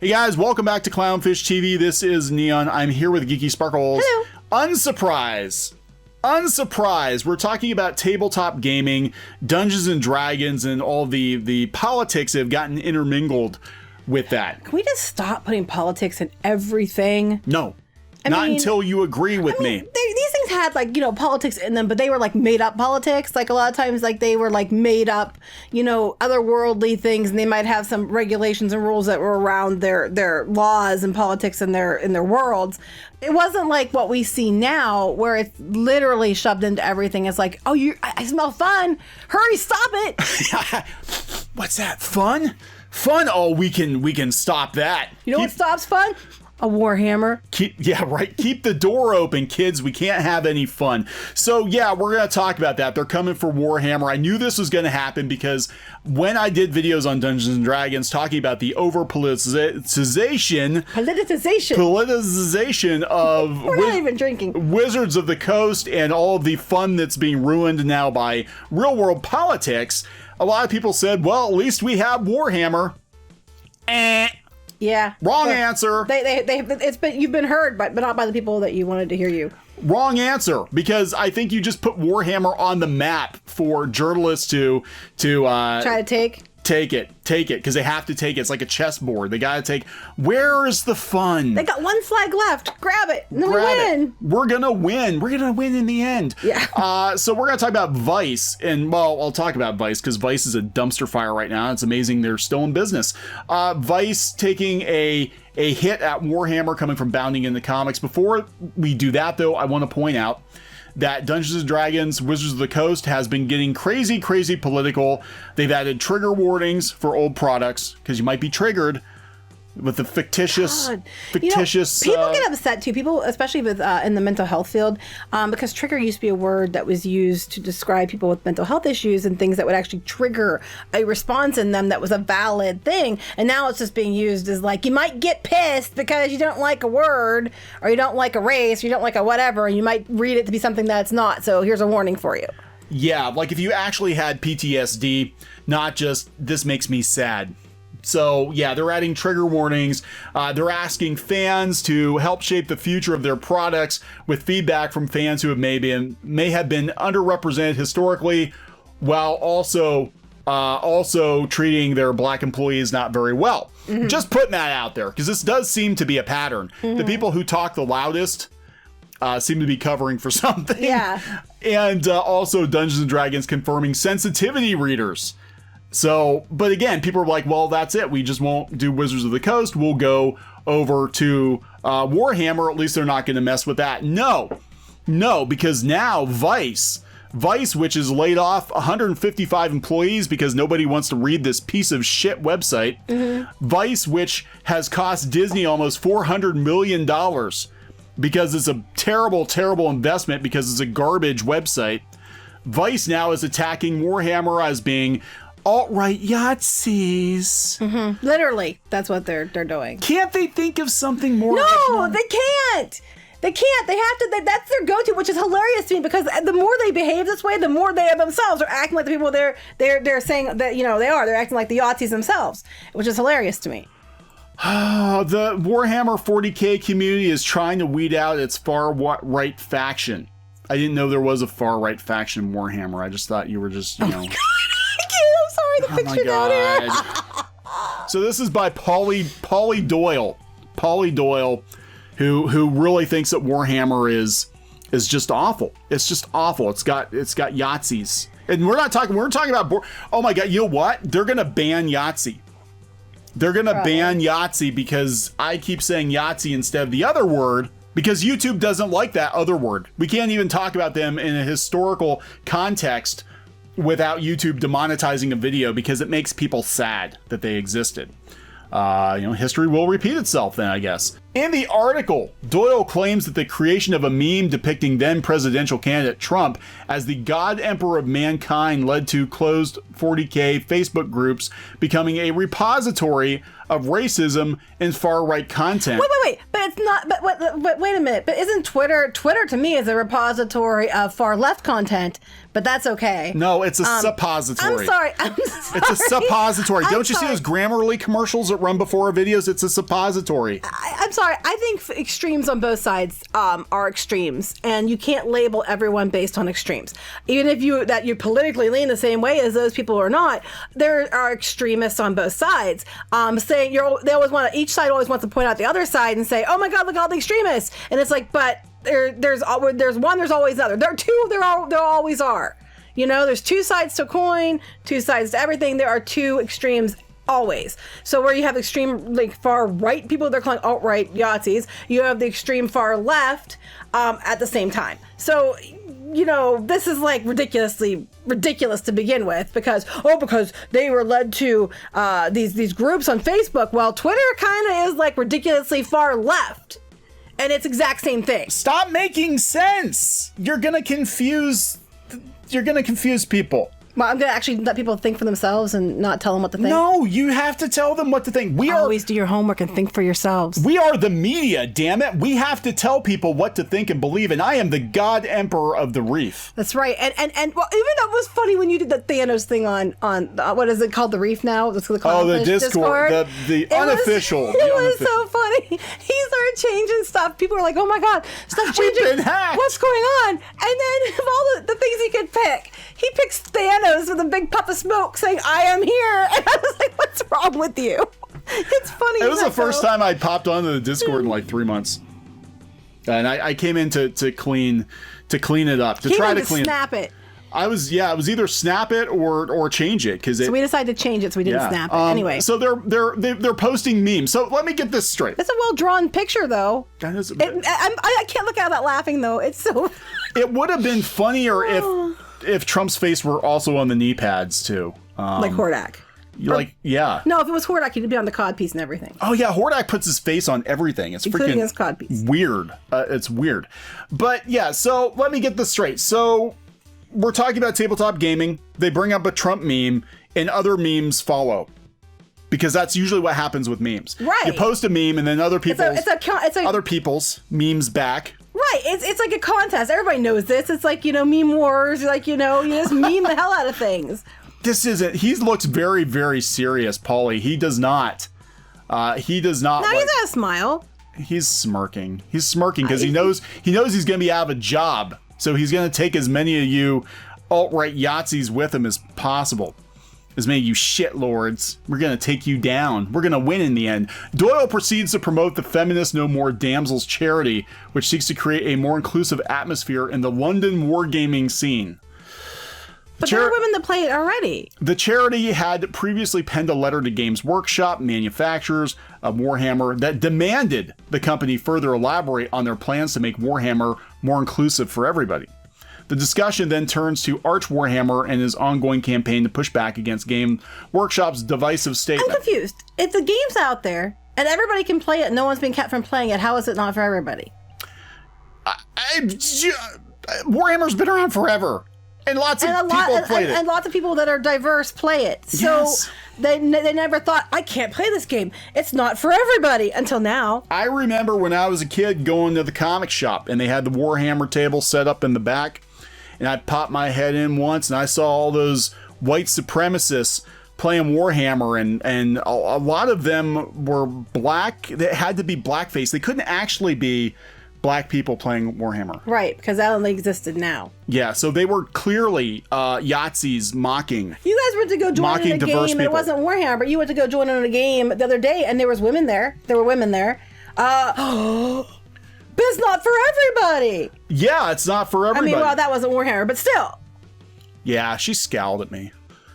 Hey guys, welcome back to Clownfish TV. This is Kneon. I'm here with Geeky Sparkles. Hello. Unsurprise, we're talking about tabletop gaming, Dungeons and Dragons, and all the politics that have gotten intermingled with that. Can we just stop putting politics in everything? No, not until you agree with me. These things had like, politics in them, but they were like made up politics. Like a lot of times, like they were like made up, otherworldly things, and they might have some regulations and rules that were around their laws and politics in their worlds. It wasn't like what we see now, where it's literally shoved into everything. It's like, oh, I smell fun. Hurry, stop it. What's that? Fun? Fun? Oh, we can stop that. You know what stops fun? A Warhammer. Keep the door open, kids. We can't have any fun. So yeah, we're going to talk about that. They're coming for Warhammer. I knew this was going to happen because when I did videos on Dungeons and Dragons talking about the politicization of we're not even drinking. Wizards of the Coast and all of the fun that's being ruined now by real world politics, a lot of people said, well, at least we have Warhammer. Yeah. Wrong answer. You've been heard, but not by the people that you wanted to hear you. Wrong answer, because I think you just put Warhammer on the map for journalists to try to take it, because they have to take it. It's like a chessboard. They got to take. Where is the fun? They got one flag left. Grab it. And then we win. We're gonna win. We're gonna win in the end. Yeah. So we're gonna talk about Vice, and well, I'll talk about Vice because Vice is a dumpster fire right now. It's amazing they're still in business. Vice taking a hit at Warhammer coming from Bounding in the Comics. Before we do that, though, I want to point out that Dungeons & Dragons Wizards of the Coast has been getting crazy political. They've added trigger warnings for old products because you might be triggered with the fictitious. People get upset too. People, especially with in the mental health field, because trigger used to be a word that was used to describe people with mental health issues and things that would actually trigger a response in them that was a valid thing. And now it's just being used as like, you might get pissed because you don't like a word, or you don't like a race, or you don't like a whatever, and you might read it to be something that's not. So here's a warning for you. Yeah, like if you actually had PTSD, not just this makes me sad. So yeah, they're adding trigger warnings. They're asking fans to help shape the future of their products with feedback from fans who may have been underrepresented historically, while also treating their black employees not very well. Mm-hmm. Just putting that out there, because this does seem to be a pattern. Mm-hmm. The people who talk the loudest seem to be covering for something. Yeah. And also Dungeons and Dragons confirming sensitivity readers. So, but again, people are like, well, that's it. We just won't do Wizards of the Coast. We'll go over to Warhammer. At least they're not going to mess with that. No, because now Vice, which has laid off 155 employees because nobody wants to read this piece of shit website. Mm-hmm. Vice, which has cost Disney almost $400 million because it's a terrible investment because it's a garbage website. Vice now is attacking Warhammer as being alt-right yahtzees. Mm-hmm. Literally, that's what they're doing. Can't they think of something more? No, they can't. They can't. They have to. That's their go-to, which is hilarious to me, because the more they behave this way, the more they themselves are acting like the people they're saying that they are. They're acting like the yahtzees themselves, which is hilarious to me. The Warhammer 40K community is trying to weed out its far-right faction. I didn't know there was a far-right faction in Warhammer. I just thought you were just, I'm sorry, the picture down here. So this is by Pauly Doyle. Pauly Doyle, who really thinks that Warhammer is just awful. It's just awful. It's got yahtzees. And we're talking about, oh my God, you know what? They're going to ban Yahtzee. They're going to ban Yahtzee because I keep saying Yahtzee instead of the other word, because YouTube doesn't like that other word. We can't even talk about them in a historical context without YouTube demonetizing a video, because it makes people sad that they existed. History will repeat itself then, I guess. In the article, Doyle claims that the creation of a meme depicting then presidential candidate Trump as the God Emperor of mankind led to closed 40K Facebook groups becoming a repository of racism and far-right content. Wait. But it's not. But wait a minute. But isn't Twitter to me is a repository of far-left content? But that's okay. No, it's a suppository. I'm sorry. It's a suppository. Don't you see those Grammarly commercials that run before our videos? It's a suppository. I'm sorry. I think extremes on both sides are extremes, and you can't label everyone based on extremes. Even if you politically lean the same way as those people or not, there are extremists on both sides. Saying each side always wants to point out the other side and say, "Oh my God, look at all the extremists," and it's like, but there's one, there's always the other. There are two. There always are. You know, there's two sides to a coin, two sides to everything. There are two extremes always. So where you have extreme, like, far right people, they're calling alt-right yahtzees. You have the extreme far left at the same time. So, you know, this is like ridiculous to begin with because they were led to these groups on Facebook. Well, Twitter kind of is like ridiculously far left. And it's exact same thing. Stop making sense. You're gonna confuse people. Well, I'm going to actually let people think for themselves and not tell them what to think. No, you have to tell them what to think. Always do your homework and think for yourselves. We are the media, damn it. We have to tell people what to think and believe, and I am the God Emperor of the Reef. That's right. And well, even that was funny when you did the Thanos thing on what is it called, the Reef now? It's the CLOWNFISH Discord. The unofficial. It was so funny. He started changing stuff. People were like, oh my God, stuff's changing. We've been hacked. What's going on? And then of all the things he could pick, he picks Thanos with a big puff of smoke saying, I am here. And I was like, what's wrong with you? It's funny. It was the first time I popped onto the Discord in like 3 months. And I came in to clean it up. To snap it. I was either snap it or change it because so we decided to change it so we didn't snap it. Anyway. So they're posting memes. So let me get this straight. It's a well drawn picture though. That is I can't look at that laughing though. It's so It would have been funnier if Trump's face were also on the knee pads too. Like Hordak. Yeah. No, if it was Hordak, he'd be on the codpiece and everything. Oh yeah, Hordak puts his face on everything. It's including freaking his codpiece. Weird. It's weird. But yeah, so let me get this straight. So we're talking about tabletop gaming. They bring up a Trump meme and other memes follow. Because that's usually what happens with memes. Right. You post a meme and then other people's other people's memes back. Right. It's like a contest. Everybody knows this. It's like, meme wars. Like, you just meme the hell out of things. He looks very, very serious, Paulie. He does not. No, he's got a smile. He's smirking. He's smirking because he knows he's going to be out of a job. So he's going to take as many of you alt-right yahtzees with him as possible. As many of you shitlords. We're going to take you down. We're going to win in the end. Doyle proceeds to promote the Feminist No More Damsels charity, which seeks to create a more inclusive atmosphere in the London wargaming scene. But there are women that play it already. The charity had previously penned a letter to Games Workshop, manufacturers of Warhammer, that demanded the company further elaborate on their plans to make Warhammer more inclusive for everybody. The discussion then turns to Arch Warhammer and his ongoing campaign to push back against Game Workshop's divisive statement. I'm confused. If the game's out there and everybody can play it and no one's being kept from playing it, how is it not for everybody? Warhammer's been around forever. And lots of people played it. And lots of people that are diverse play it. So yes. they never thought, I can't play this game. It's not for everybody until now. I remember when I was a kid going to the comic shop and they had the Warhammer table set up in the back. And I popped my head in once and I saw all those white supremacists playing Warhammer. And a lot of them were black. They had to be blackface. They couldn't actually be black people playing Warhammer. Right, because that only existed now. Yeah, so they were clearly yahtzees mocking. You guys went to go join in a game, and it wasn't Warhammer, but you went to go join in a game the other day, and there was women there. There were women there. But it's not for everybody. Yeah, it's not for everybody. I mean, well, that wasn't Warhammer, but still. Yeah, she scowled at me.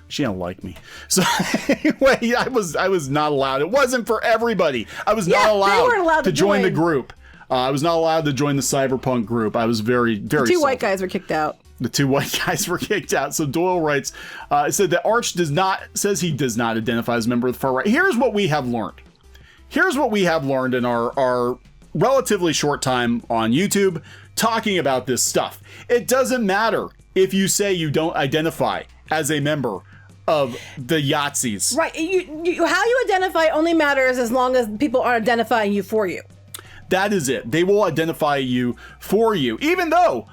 She didn't like me. So anyway, I was not allowed. It wasn't for everybody. I was not allowed to join the group. I was not allowed to join the cyberpunk group. I was very, very The two white guys were kicked out. The two white guys were kicked out. So Doyle writes, said that Arch says he does not identify as a member of the far right. Here's what we have learned. Here's what we have learned in our relatively short time on YouTube talking about this stuff. It doesn't matter if you say you don't identify as a member of the yahtzees. Right. How you identify only matters as long as people are identifying you for you. That is it. They will identify you for you. Even though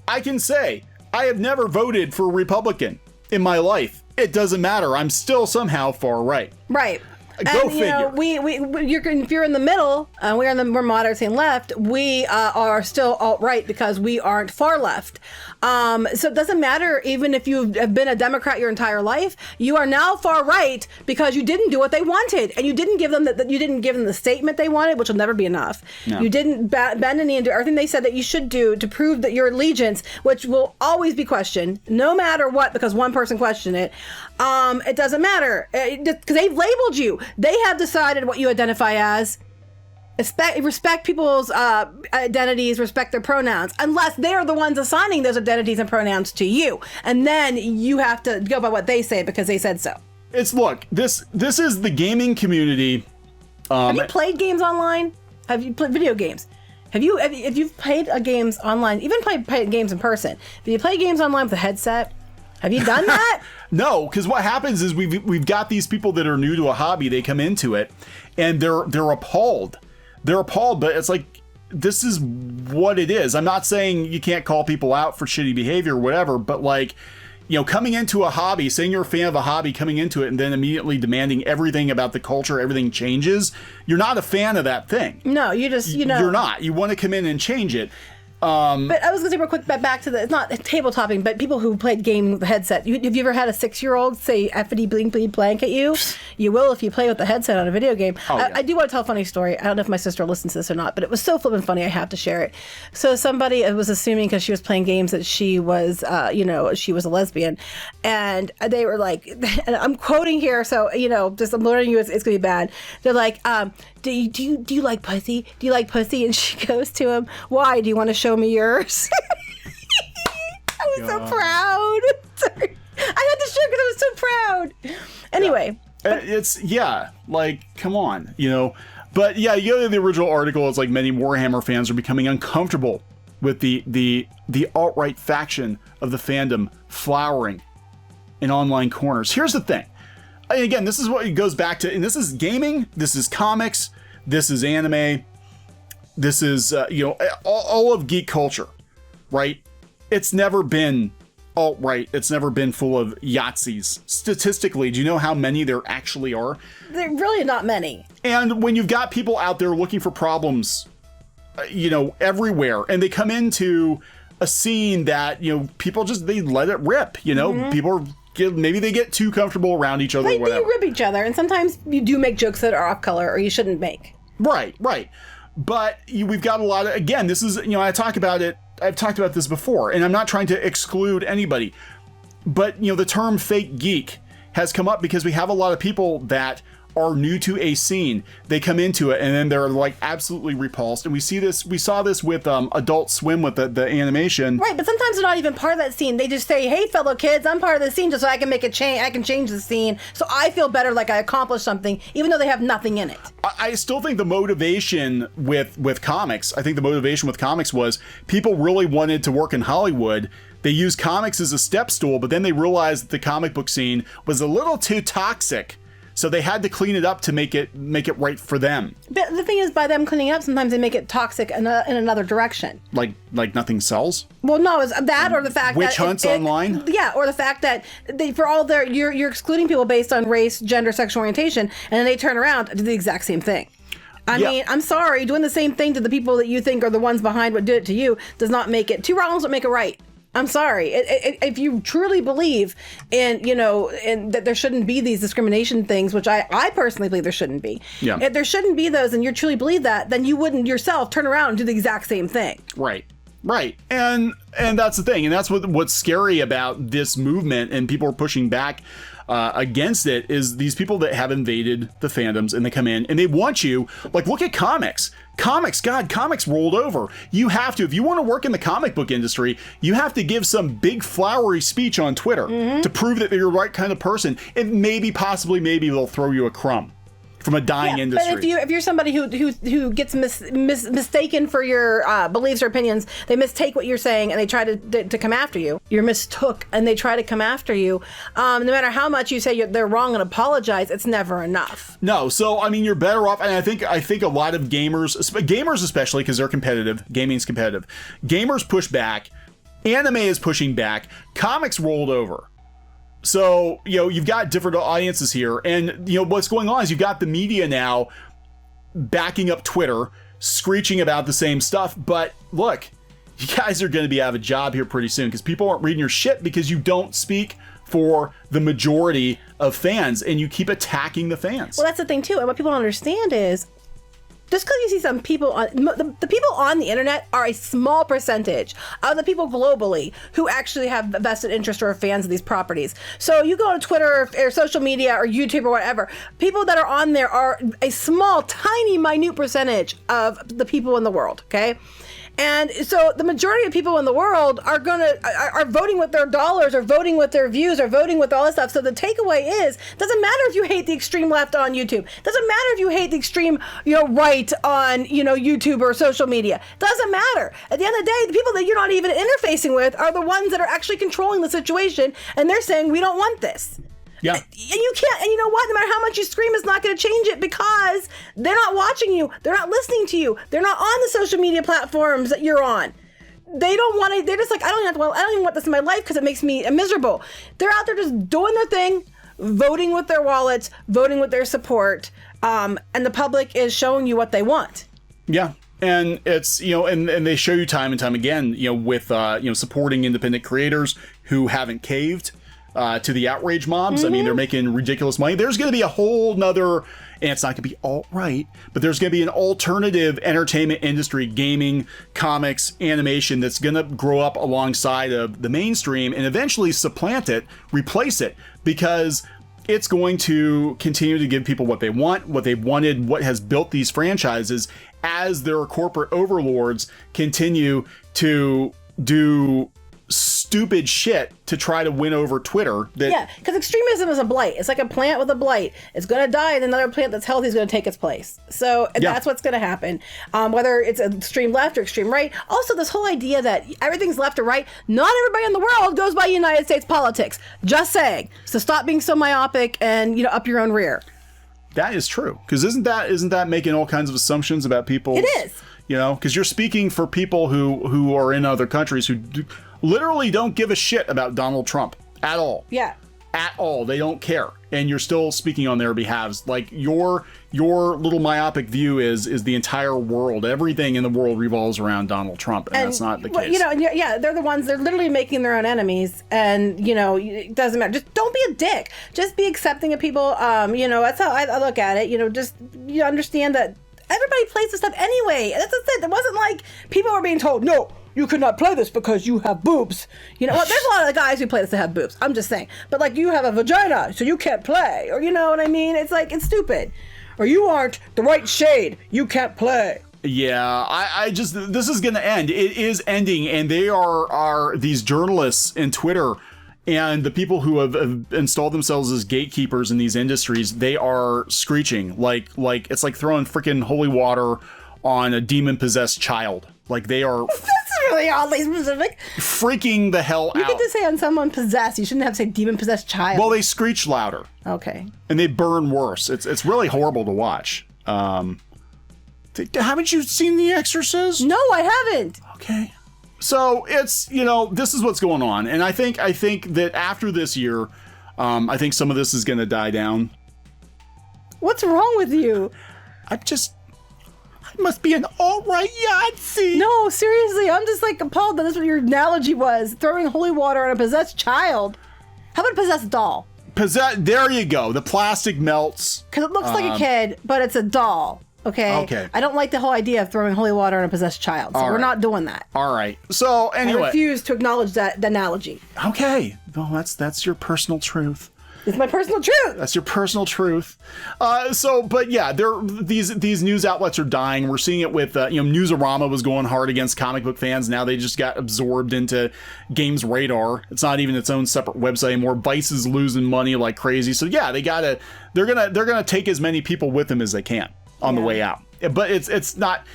I can say I have never voted for a Republican in my life. It doesn't matter. I'm still somehow far right. Right. Go figure. If you're in the middle, we're moderate and left. We are still alt-right because we aren't far left. So it doesn't matter even if you have been a Democrat your entire life. You are now far right because you didn't do what they wanted, and you didn't give them the statement they wanted, which will never be enough. No. You didn't bend the knee and do everything they said that you should do to prove that your allegiance, which will always be questioned, no matter what, because one person questioned it. It doesn't matter because they've labeled you. They have decided what you identify as. Respect people's identities, respect their pronouns, unless they are the ones assigning those identities and pronouns to you. And then you have to go by what they say because they said so. Look, this is the gaming community. Have you played games online? Have you played video games? If you've played games online, even played games in person, have you played games online with a headset? Have you done that? No, because what happens is we've got these people that are new to a hobby. They come into it, and they're appalled. They're appalled, but it's like, this is what it is. I'm not saying you can't call people out for shitty behavior or whatever, but like, coming into a hobby, saying you're a fan of a hobby, coming into it, and then immediately demanding everything about the culture, everything changes. You're not a fan of that thing. No, you just, You're not. You want to come in and change it. But I was going to say real quick, back to it's not tabletopping, but people who played game with the headset. Have you ever had a 6-year-old say "effity blink blink blank" at you? You will if you play with the headset on a video game. Oh, yeah. I do want to tell a funny story. I don't know if my sister listens to this or not, but it was so flippin' funny. I have to share it. So somebody was assuming because she was playing games that she was, she was a lesbian, and they were like, and I'm quoting here, so just I'm learning you, it's going to be bad. They're like, do you like pussy? Do you like pussy? And she goes to him, why? Do you want to show me yours? I was so proud. Sorry. I had to share because I was so proud. Anyway. Come on, But yeah, you go to the original article, it's like many Warhammer fans are becoming uncomfortable with the alt-right faction of the fandom flowering in online corners. Here's the thing. And again, this is what it goes back to, and this is gaming, this is comics, this is anime, this is, all of geek culture, right? It's never been alt-right. It's never been full of yahtzees. Statistically, do you know how many there actually are? They're really not many. And when you've got people out there looking for problems, everywhere, and they come into a scene that, people they let it rip, mm-hmm. People maybe they get too comfortable around each other. They rip each other, and sometimes you do make jokes that are off color or you shouldn't make. Right. But we've got a lot of, again, this is, I've talked about this before, and I'm not trying to exclude anybody, but, the term fake geek has come up because we have a lot of people that are new to a scene. They come into it and then they're like absolutely repulsed. And we saw this with Adult Swim with the animation. Right, but sometimes they're not even part of that scene. They just say, hey, fellow kids, I'm part of the scene just so I can make a change. I can change the scene so I feel better, like I accomplished something, even though they have nothing in it. I still think the motivation with comics, was people really wanted to work in Hollywood. They used comics as a step stool, but then they realized that the comic book scene was a little too toxic. So they had to clean it up to make it right for them. But the thing is, by them cleaning up, sometimes they make it toxic in another direction. Like nothing sells? Well, no, it's that or the fact that... Witch hunts online? Yeah, or the fact that you're excluding people based on race, gender, sexual orientation, and then they turn around and do the exact same thing. I mean, I'm sorry, doing the same thing to the people that you think are the ones behind what did it to you does not make it... Two wrongs don't make it right. I'm sorry. If you truly believe in that there shouldn't be these discrimination things, which I personally believe there shouldn't be. Yeah. If there shouldn't be those and you truly believe that, then you wouldn't yourself turn around and do the exact same thing. Right. And that's the thing. And that's what's scary about this movement, and people are pushing back against it, is these people that have invaded the fandoms and they come in and they want you, like, look at comics. Comics rolled over. You have to, if you want to work in the comic book industry, you have to give some big flowery speech on Twitter to prove that you're the right kind of person. And maybe they'll throw you a crumb from a dying industry. But if you're somebody who gets mistaken for your beliefs or opinions, they mistake what you're saying and they try to come after you. You're mistook and they try to come after you. No matter how much you say they're wrong and apologize, it's never enough. No, so I mean, you're better off, and I think a lot of gamers especially, because they're competitive, gaming's competitive. Gamers push back, anime is pushing back, comics rolled over. So, you've got different audiences here, and what's going on is you've got the media now backing up Twitter, screeching about the same stuff. But look, you guys are going to be out of a job here pretty soon because people aren't reading your shit because you don't speak for the majority of fans and you keep attacking the fans. Well, that's the thing too, and what people don't understand is, just because you see some people on the people on the internet are a small percentage of the people globally who actually have a vested interest or are fans of these properties. So you go on Twitter or social media or YouTube or whatever, people that are on there are a small, tiny, minute percentage of the people in the world. Okay. And so the majority of people in the world are voting with their dollars or voting with their views or voting with all this stuff. So the takeaway is, doesn't matter if you hate the extreme left on YouTube. Doesn't matter if you hate the extreme, right on, YouTube or social media. Doesn't matter. At the end of the day, the people that you're not even interfacing with are the ones that are actually controlling the situation. And they're saying, we don't want this. Yeah. And you can't, and you know what? No matter how much you scream, it's not going to change it because they're not watching you. They're not listening to you. They're not on the social media platforms that you're on. They don't want to, they're just like, I don't even want this in my life because it makes me miserable. They're out there just doing their thing, voting with their wallets, voting with their support. And the public is showing you what they want. Yeah. And it's, and they show you time and time again, with, supporting independent creators who haven't caved to the outrage mobs. I mean, they're making ridiculous money. There's going to be a whole nother, and it's not going to be alt-right, but there's going to be an alternative entertainment industry, gaming, comics, animation, that's going to grow up alongside of the mainstream and eventually supplant it, replace it, because it's going to continue to give people what they want, what they've wanted, what has built these franchises, as their corporate overlords continue to do stupid shit to try to win over Twitter. Because extremism is a blight. It's like a plant with a blight. It's going to die and another plant that's healthy is going to take its place. So that's what's going to happen. Whether it's extreme left or extreme right. Also, this whole idea that everything's left or right, not everybody in the world goes by United States politics. Just saying. So stop being so myopic and, up your own rear. That is true. Because isn't that making all kinds of assumptions about people? It is. Because you're speaking for people who are in other countries who literally don't give a shit about Donald Trump at all. Yeah. At all. They don't care. And you're still speaking on their behalves. Like your little myopic view is the entire world. Everything in the world revolves around Donald Trump. And that's not the case. They're the ones, they're literally making their own enemies. And, it doesn't matter. Just don't be a dick. Just be accepting of people. That's how I look at it. Just understand that everybody plays this stuff anyway. That's it. It wasn't like people were being told, no, you could not play this because you have boobs. There's a lot of the guys who play this that have boobs. I'm just saying. But like, you have a vagina, so you can't play. Or you know what I mean? It's like, it's stupid. Or you aren't the right shade. You can't play. Yeah, I just, this is going to end. It is ending. And they are these journalists in Twitter and the people who have installed themselves as gatekeepers in these industries. They are screeching like it's like throwing freaking holy water on a demon-possessed child. Like they are... That's really oddly specific. Freaking the hell out. You get to say on someone possessed. You shouldn't have to say demon-possessed child. Well, they screech louder. Okay. And they burn worse. It's really horrible to watch. Haven't you seen The Exorcist? No, I haven't. Okay. So it's, this is what's going on. And I think that after this year, I think some of this is going to die down. What's wrong with you? I must be an alt-right Yahtzee. No, seriously, I'm just like appalled that that's what your analogy was. Throwing holy water on a possessed child. How about a possessed doll? There you go. The plastic melts. Because it looks like a kid, but it's a doll. Okay. I don't like the whole idea of throwing holy water on a possessed child. So we're not doing that. All right. So anyway. I refuse to acknowledge that analogy. Okay. Well, that's your personal truth. It's my personal truth. That's your personal truth. But yeah, these news outlets are dying. We're seeing it with, Newsarama was going hard against comic book fans. Now they just got absorbed into Games Radar. It's not even its own separate website anymore. Vice is losing money like crazy. So yeah, they're gonna take as many people with them as they can on the way out. But it's not.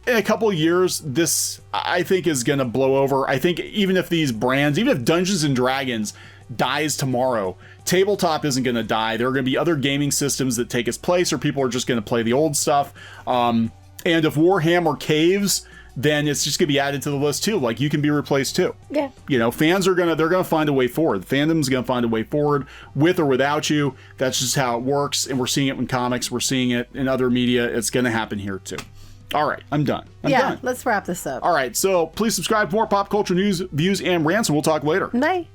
In a couple of years, this, I think, is going to blow over. I think even if these brands, even if Dungeons & Dragons dies tomorrow, Tabletop isn't going to die. There are going to be other gaming systems that take its place, or people are just going to play the old stuff. And if Warhammer caves, then it's just going to be added to the list too. Like, you can be replaced too. Yeah. Fans they're going to find a way forward. The fandom's going to find a way forward with or without you. That's just how it works. And we're seeing it in comics. We're seeing it in other media. It's going to happen here too. All right, I'm done. I'm done. Let's wrap this up. All right, so please subscribe for more pop culture news, views, and rants, and we'll talk later. Bye.